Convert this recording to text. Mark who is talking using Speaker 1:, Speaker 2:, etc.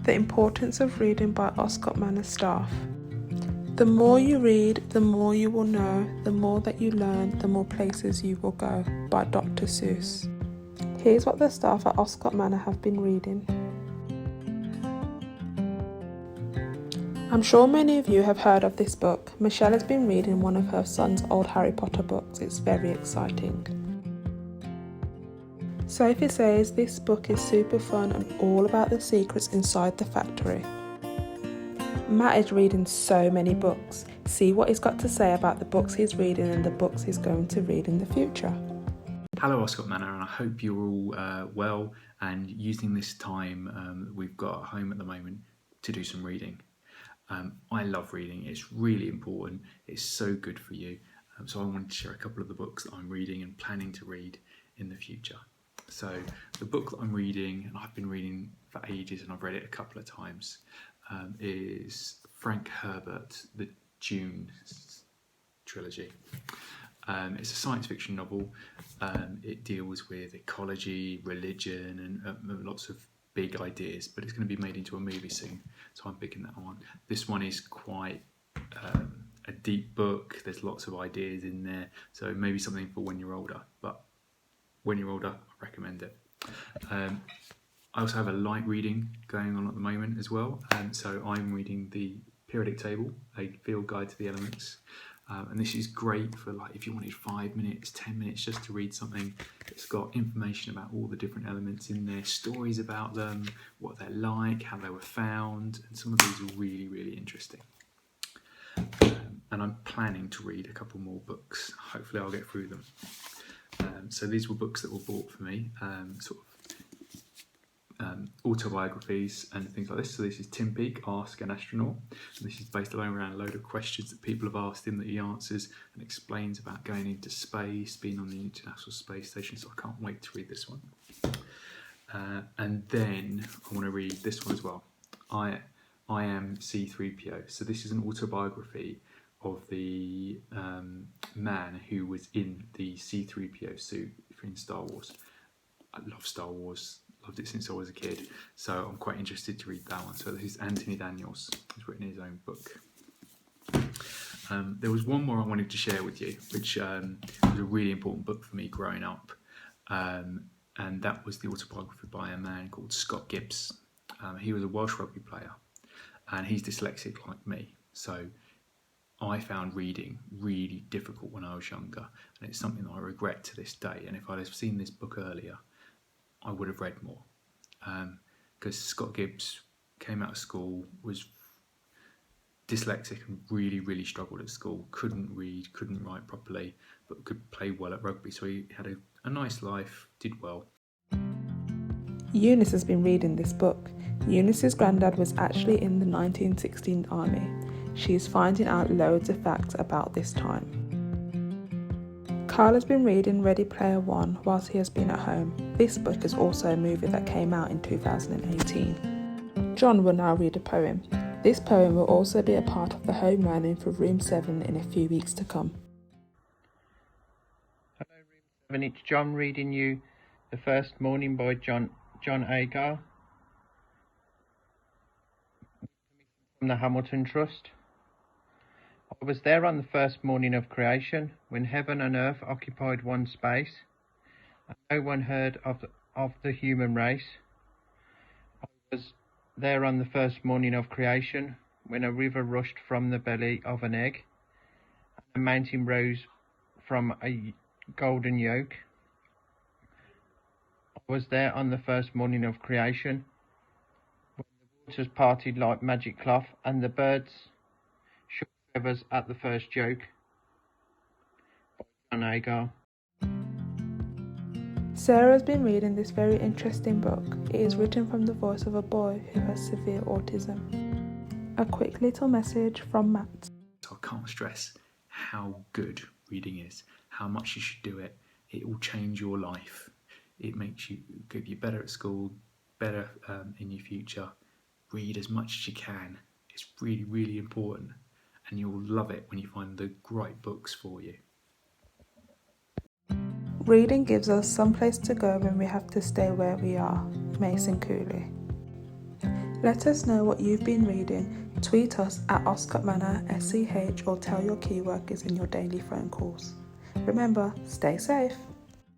Speaker 1: The Importance of Reading by Oscott Manor Staff. The more you read, the more you will know. The more that you learn, the more places you will go, by Dr. Seuss. Here's what the staff at Oscott Manor have been reading. I'm sure many of you have heard of this book. Michelle has been reading one of her son's old Harry Potter books. It's very exciting. Sophie says this book is super fun and all about the secrets inside the factory. Matt is reading so many books. See what he's got to say about the books he's reading and the books he's going to read in the future.
Speaker 2: Hello Oscott Manor, and I hope you're all well and using this time that we've got at home at the moment to do some reading. I love reading, it's really important, it's so good for you. So I wanted to share a couple of the books that I'm reading and planning to read in the future. So the book that I'm reading, and I've been reading for ages and I've read it a couple of times, is Frank Herbert, the Dune trilogy. It's a science fiction novel. It deals with ecology, religion, and lots of big ideas, but it's going to be made into a movie soon, so I'm picking that one. This one is quite a deep book. There's lots of ideas in there, so maybe something for when you're older, but when you're older, I recommend it. I also have a light reading going on at the moment as well, so I'm reading the periodic table, a field guide to the elements. And this is great for, like, if you wanted 5 minutes, 10 minutes just to read something. It's got information about all the different elements in there, stories about them, what they're like, how they were found, and some of these are really, really interesting. And I'm planning to read a couple more books. Hopefully I'll get through them. So these were books that were bought for me, autobiographies and things like this. So this is Tim Peake, Ask an Astronaut, and this is based around a load of questions that people have asked him that he answers and explains about going into space, being on the International Space Station. So I can't wait to read this one. And then I want to read this one as well. I Am C-3PO. So this is an autobiography of the man who was in the C-3PO suit in Star Wars. I love Star Wars. Loved it since I was a kid, so I'm quite interested to read that one. So this is Anthony Daniels, who's written his own book. There was one more I wanted to share with you, which was a really important book for me growing up, and that was the autobiography by a man called Scott Gibbs. He was a Welsh rugby player, and he's dyslexic like me, so I found reading really difficult when I was younger, and it's something that I regret to this day. And if I'd have seen this book earlier, I would have read more, because Scott Gibbs came out of school, was dyslexic and really, really struggled at school, couldn't read, couldn't write properly, but could play well at rugby, so he had a nice life, did well.
Speaker 1: Eunice has been reading this book. Eunice's granddad was actually in the 1916 army. She is finding out loads of facts about this time. Carl has been reading Ready Player One whilst he has been at home. This book is also a movie that came out in 2018. John will now read a poem. This poem will also be a part of the home learning for Room 7 in a few weeks to come.
Speaker 3: Hello Room 7, it's John reading you The First Morning by John Agar from the Hamilton Trust. I was there on the first morning of creation, when heaven and earth occupied one space, and no one heard of the human race. I was there on the first morning of creation, when a river rushed from the belly of an egg, and a mountain rose from a golden yolk. I was there on the first morning of creation, when the waters parted like magic cloth, and the birds shook feathers at the first joke. By John Agar.
Speaker 1: Sarah has been reading this very interesting book. It is written from the voice of a boy who has severe autism. A quick little message from Matt.
Speaker 2: So I can't stress how good reading is, how much you should do it. It will change your life. It makes you give you better at school, better in your future. Read as much as you can. It's really, really important. And you'll love it when you find the right books for you.
Speaker 1: Reading gives us some place to go when we have to stay where we are. Mason Cooley. Let us know what you've been reading. Tweet us at Oscott Manor SCH or tell your key workers in your daily phone calls. Remember, stay safe.